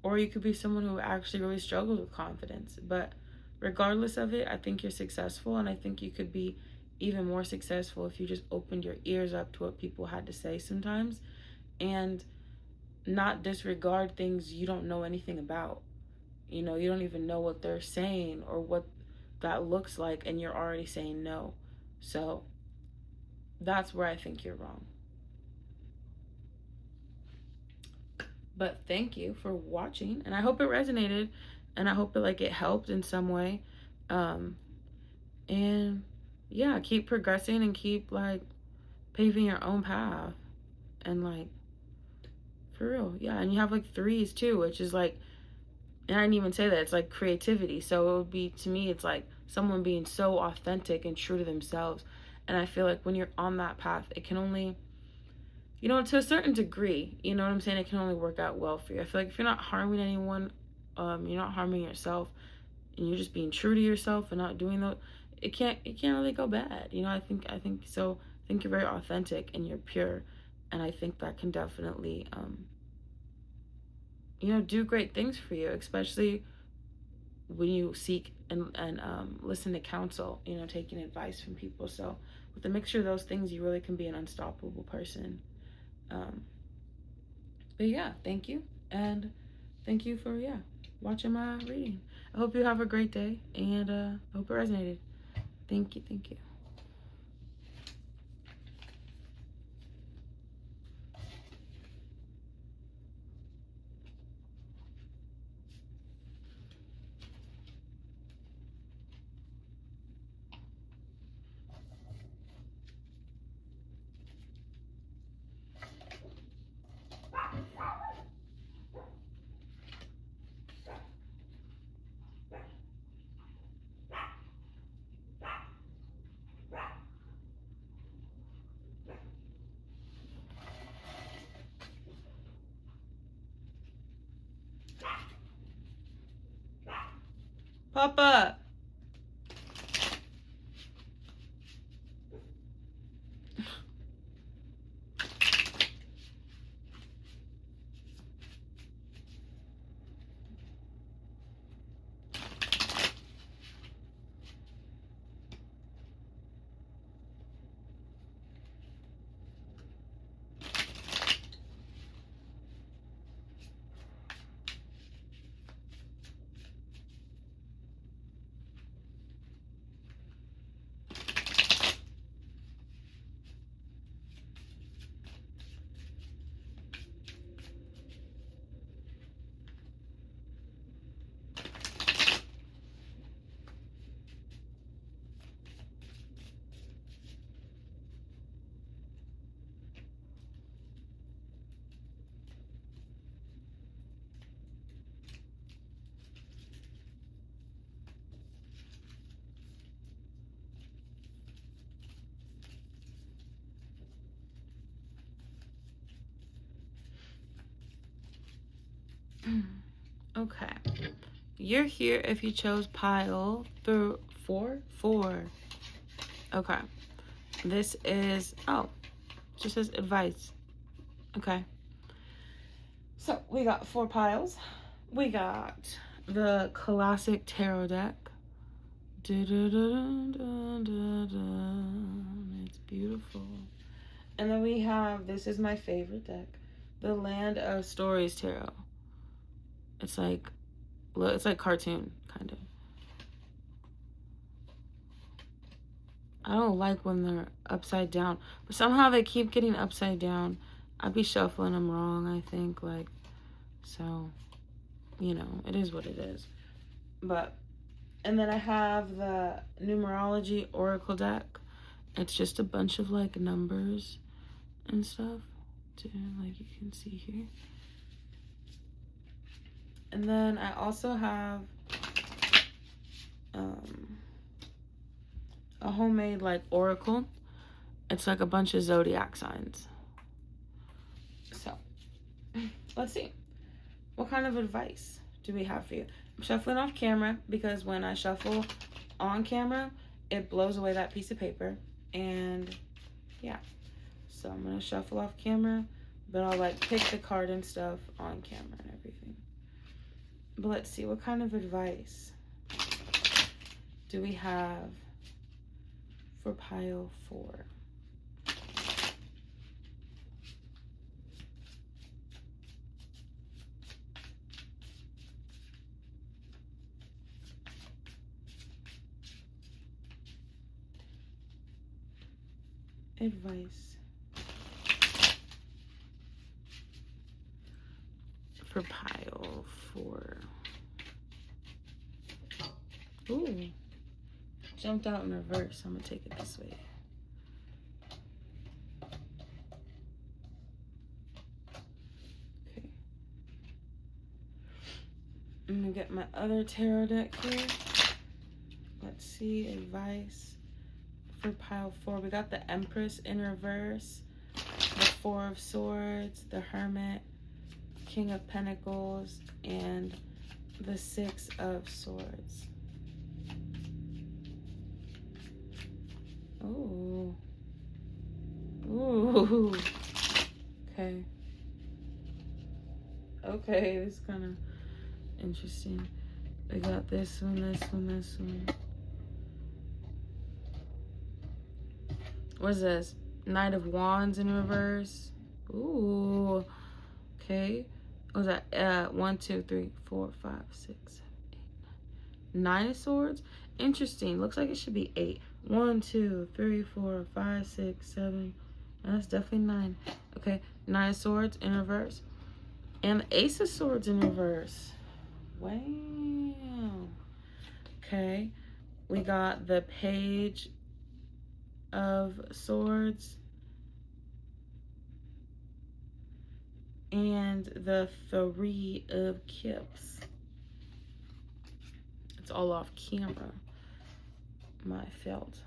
or you could be someone who actually really struggles with confidence. But regardless of it, I think you're successful, and I think you could be even more successful if you just opened your ears up to what people had to say sometimes and not disregard things you don't know anything about. You don't even know what they're saying or what that looks like, and you're already saying no. So that's where I think you're wrong. But thank you for watching, and I hope it resonated, and I hope it helped in some way. And yeah, keep progressing and keep paving your own path, and for real, yeah. And you have threes too, which is and I didn't even say that, it's creativity. So it would be, to me, it's someone being so authentic and true to themselves. And I feel when you're on that path, it can only, to a certain degree, you know what I'm saying, it can only work out well for you. I feel if you're not harming anyone, you're not harming yourself, and you're just being true to yourself and not doing it can't really go bad. I think so. I think you're very authentic and you're pure, and I think that can definitely, you know, do great things for you, especially when you seek and listen to counsel, you know, taking advice from people. So with a mixture of those things, you really can be an unstoppable person. But yeah, thank you. And thank you for, yeah, watching my reading. I hope you have a great day, and I hope it resonated. Thank you. Thank you. Papa! Okay. You're here if you chose pile 4. Okay. This is, oh, just says advice. Okay. So we got 4 piles. We got the classic tarot deck. It's beautiful. And then we have, this is my favorite deck, the Land of Stories Tarot. It's like cartoon, kind of. I don't like when they're upside down, but somehow they keep getting upside down. I'd be shuffling them wrong, I think, like, so, you know, it is what it is. But, and then I have the Numerology Oracle deck. It's just a bunch of, like, numbers and stuff, like you can see here. And then I also have a homemade, like, oracle. It's like a bunch of zodiac signs. So, let's see. What kind of advice do we have for you? I'm shuffling off camera because when I shuffle on camera, it blows away that piece of paper. And yeah, so I'm gonna shuffle off camera, but I'll like pick the card and stuff on camera and everything. But let's see, what kind of advice do we have for pile 4? Advice for pile 4. Ooh, jumped out in reverse. I'm gonna take it this way. Okay, I'm gonna get my other tarot deck here. Let's see, advice for pile 4. We got the Empress in reverse, the 4 of Swords, the Hermit, King of Pentacles, and the 6 of Swords. Oh, Ooh. Okay. Okay, this is kind of interesting. We got this one, this one, this one. What is this? Knight of Wands in reverse. Ooh. Okay. What was that? 1, 2, 3, 4, 5, 6, 7, 8, 9. 9 of Swords. Interesting. Looks like it should be 8. 1, 2, 3, 4, 5, 6, 7. That's definitely 9. Okay. 9 of Swords in reverse. And the Ace of Swords in reverse. Wow. Okay. We got the Page of Swords and the 3 of Cups. It's all off camera. My felt.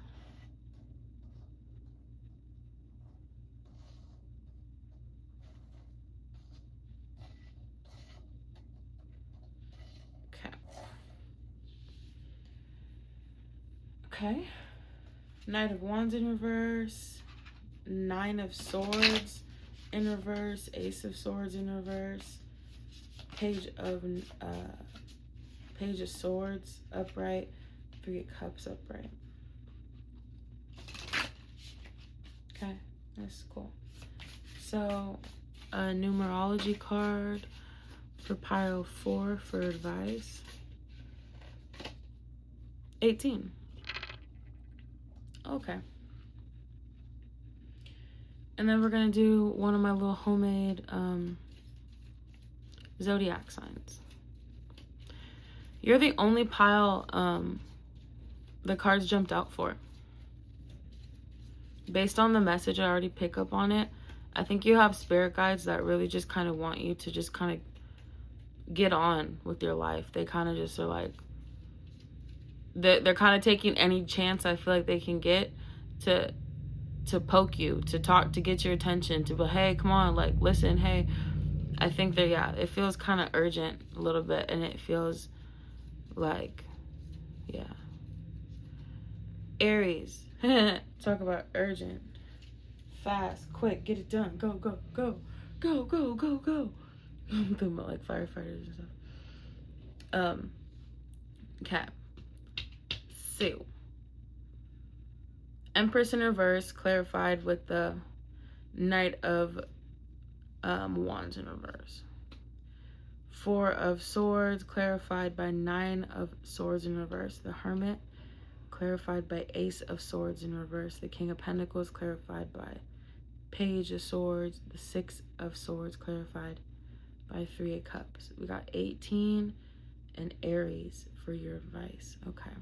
Okay. Okay. Knight of Wands in reverse. 9 of Swords in reverse. Ace of Swords in reverse. Page of Swords upright. 3 of Cups upright. Okay, that's cool. So, a numerology card for pile 4 for advice. 18. Okay. And then we're going to do one of my little homemade zodiac signs. You're the only pile the cards jumped out for. Based on the message I already pick up on it, I think you have spirit guides that really just kind of want you to just kind of get on with your life. They kind of just are like, they're kind of taking any chance I feel like they can get to poke you, to talk, to get your attention, to be, hey, come on, like, listen, hey. I think that, yeah, it feels kind of urgent a little bit, and it feels like, yeah. Aries. Talk about urgent. Fast, quick, get it done. Go, go, go. Go, go, go, go. I'm thinking about, like, firefighters and stuff. Cat. Sue. Empress in reverse, clarified with the Knight of Wands in reverse. 4 of Swords, clarified by 9 of Swords in reverse. The Hermit, clarified by Ace of Swords in reverse. The King of Pentacles, clarified by Page of Swords. The 6 of Swords, clarified by 3 of Cups. We got 18 and Aries for your advice. Okay.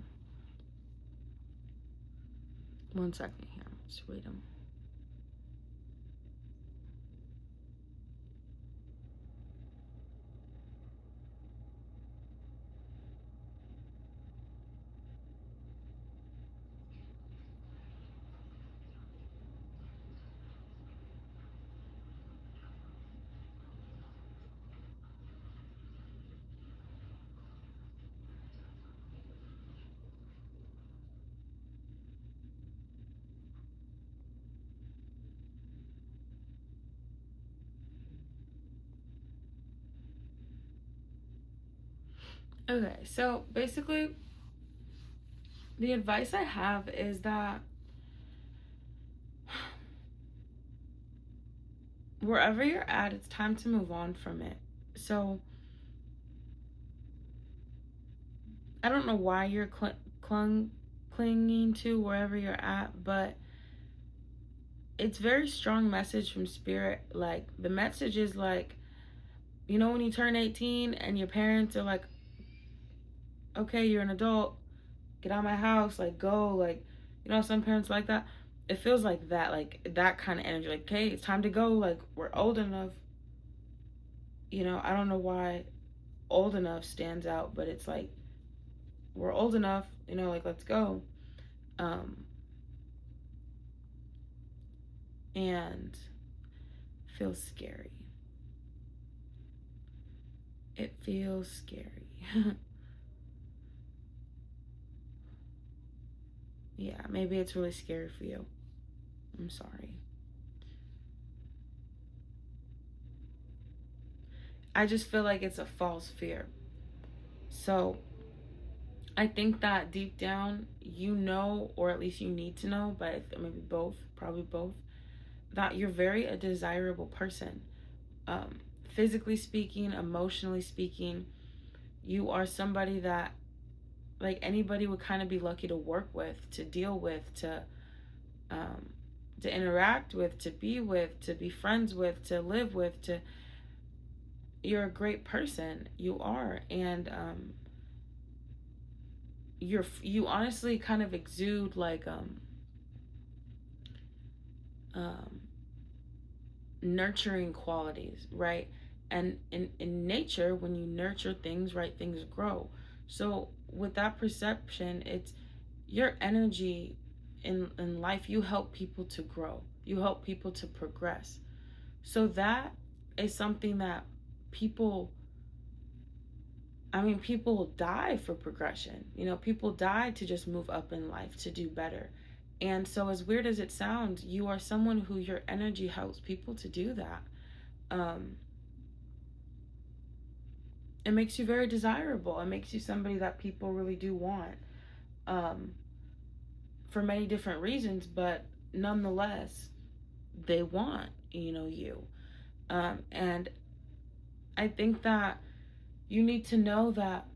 1 second here. Let's read them. Okay, so basically, the advice I have is that wherever you're at, it's time to move on from it. So, I don't know why you're clinging to wherever you're at, but it's very strong message from Spirit. Like, the message is like, you know, when you turn 18 and your parents are like, okay, you're an adult, get out of my house, like, go, like, you know, some parents like that. It feels like that kind of energy, like, okay, it's time to go, like, we're old enough. You know, I don't know why old enough stands out, but it's like, we're old enough, you know, like, let's go. And feels scary. It feels scary. Yeah, maybe it's really scary for you. I'm sorry. I just feel like it's a false fear. So I think that deep down, you know, or at least you need to know, but maybe both, probably both, that you're very a desirable person. Um, Physically speaking, emotionally speaking, you are somebody that, like, anybody would kind of be lucky to work with, to deal with, um, to interact with, to be friends with, to live with. To You're a great person. You are, and you honestly kind of exude like um, nurturing qualities, right? And in nature, when you nurture things, right, things grow. So with that perception, it's your energy in life. You help people to grow. You help people to progress. So that is something that people, I mean, people die for progression. You know, people die to just move up in life, to do better. And so, as weird as it sounds, you are someone who your energy helps people to do that. Um, it makes you very desirable. It makes you somebody that people really do want, um, for many different reasons, but nonetheless, they want, you. And I think that you need to know that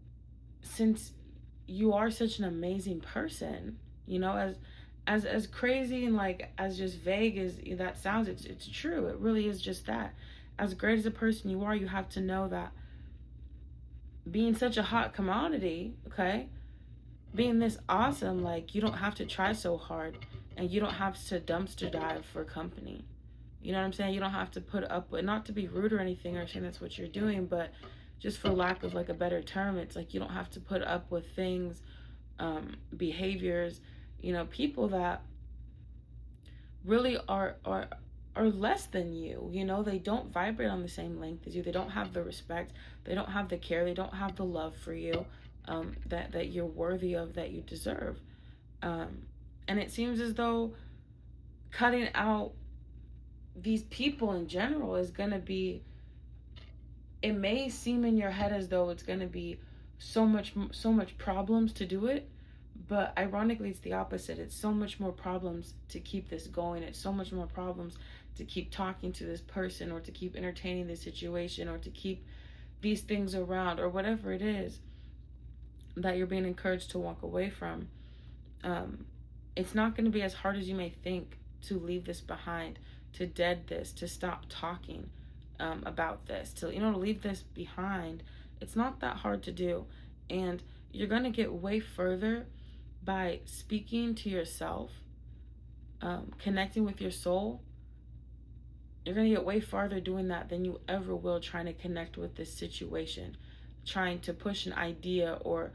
since you are such an amazing person, as crazy and like as just vague as that sounds, it's true. It really is just that. As great as a person you are, you have to know that being such a hot commodity, okay, being this awesome, like you don't have to try so hard, and you don't have to dumpster dive for company. You know what I'm saying? You don't have to put up with, not to be rude or anything or saying that's what you're doing, but just for lack of like a better term, it's like you don't have to put up with things, behaviors, people that really are less than you. They don't vibrate on the same length as you. They don't have the respect. They don't have the care. They don't have the love for you, that you're worthy of, that you deserve. Um, and it seems as though cutting out these people in general is gonna be. It may seem in your head as though it's gonna be so much problems to do it, but ironically it's the opposite. It's so much more problems to keep this going. It's so much more problems to keep talking to this person, or to keep entertaining this situation, or to keep these things around, or whatever it is that you're being encouraged to walk away from. um, it's not going to be as hard as you may think to leave this behind, to dead this, to stop talking, about this, to leave this behind. It's not that hard to do, and you're going to get way further by speaking to yourself, connecting with your soul. You're going to get way farther doing that than you ever will trying to connect with this situation, trying to push an idea or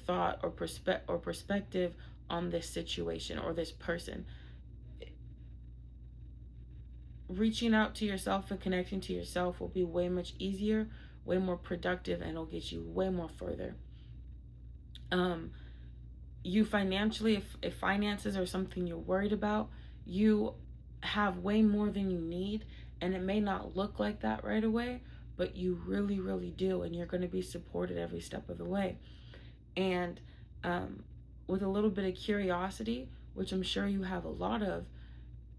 thought or perspective on this situation or this person. Reaching out to yourself and connecting to yourself will be way much easier, way more productive, and it'll get you way more further. You financially, if finances are something you're worried about, you have way more than you need, and it may not look like that right away, but you really, really do, and you're going to be supported every step of the way. And with a little bit of curiosity, which I'm sure you have a lot of,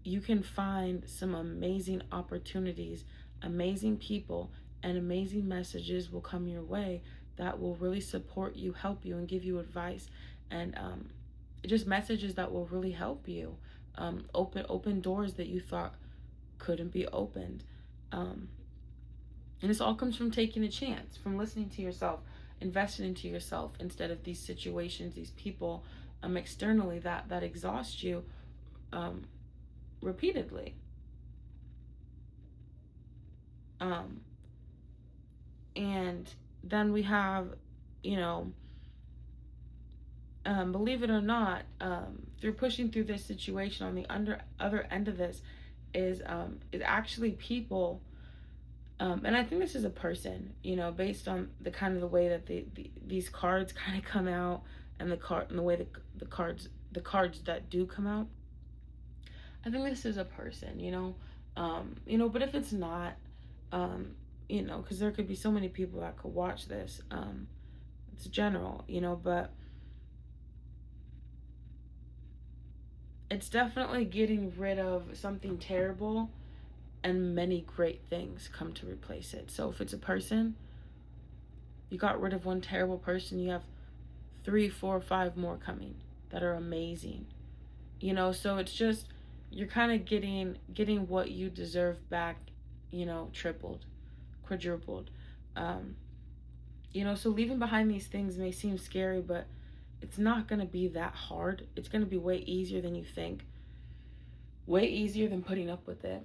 you can find some amazing opportunities, amazing people, and amazing messages will come your way that will really support you, help you, and give you advice, and just messages that will really help you, open doors that you thought couldn't be opened. And this all comes from taking a chance, from listening to yourself, investing into yourself, instead of these situations, these people, externally that exhaust you, repeatedly. And then we have, you know, believe it or not, through pushing through this situation, on the other end of this is actually people, and I think this is a person, based on the kind of the way that these cards kind of come out, and the way the cards that do come out. I think this is a person, but if it's not, you know, because there could be so many people that could watch this. It's general, you know, but it's definitely getting rid of something terrible, and many great things come to replace it. So if it's a person, you got rid of one terrible person, you have 3, 4, 5 more coming that are amazing. You know, so it's just, you're kind of getting what you deserve back, you know, tripled, quadrupled. Um, you know, so leaving behind these things may seem scary, but it's not going to be that hard. It's going to be way easier than you think. Way easier than putting up with it.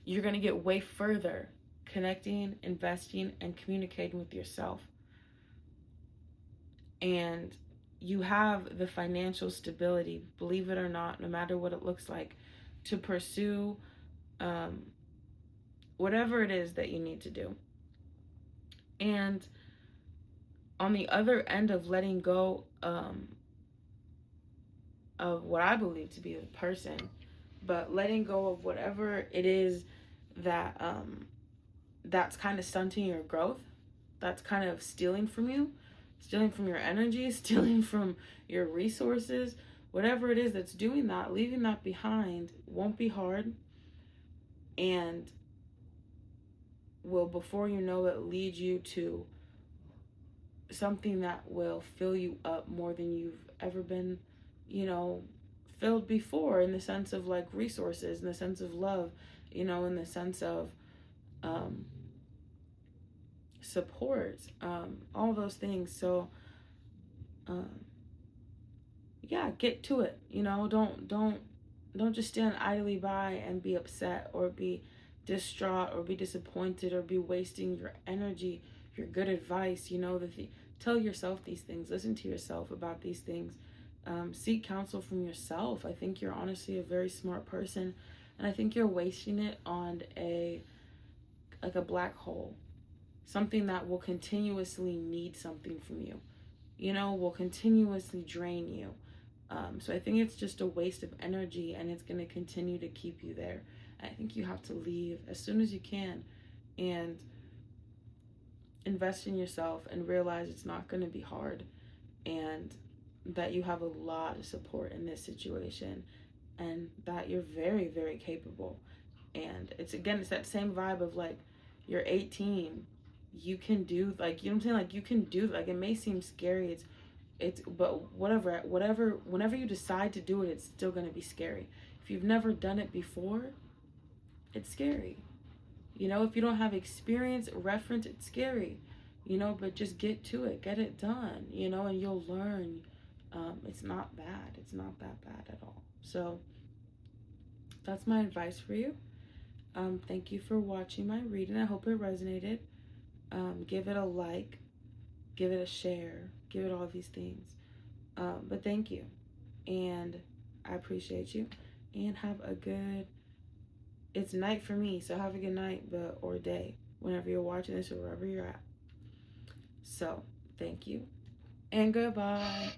You're going to get way further connecting, investing, and communicating with yourself. And you have the financial stability, believe it or not, no matter what it looks like, to pursue whatever it is that you need to do. And on the other end of letting go of what I believe to be the person, but letting go of whatever it is that that's kind of stunting your growth, that's kind of stealing from you, stealing from your energy, stealing from your resources, whatever it is that's doing that, leaving that behind won't be hard, and will, before you know it, lead you to something that will fill you up more than you've ever been, you know, filled before, in the sense of like resources, in the sense of love, you know, in the sense of support, all those things. So yeah, get to it. You know, don't just stand idly by and be upset or be distraught or be disappointed or be wasting your energy, your good advice. You know, tell yourself these things, listen to yourself about these things, seek counsel from yourself. I think you're honestly a very smart person, and I think you're wasting it on a black hole, something that will continuously need something from you, you know, will continuously drain you. So I think it's just a waste of energy, and it's going to continue to keep you there. I think you have to leave as soon as you can and invest in yourself and realize it's not going to be hard, and that you have a lot of support in this situation, and that you're very, very capable. And it's that same vibe of like, you're 18, you can do, like, you know what I'm saying, like, you can do, like, it may seem scary, but whenever you decide to do it, it's still going to be scary. If you've never done it before, it's scary. You know, if you don't have experience, reference, it's scary. You know, but just get to it, get it done, you know, and you'll learn. It's not bad. It's not that bad at all. So that's my advice for you. Thank you for watching my reading. I hope it resonated. Give it a like, give it a share, give it all these things. But thank you, and I appreciate you, and have a good, it's night for me, so have a good night, or day, whenever you're watching this or wherever you're at. So thank you, and goodbye.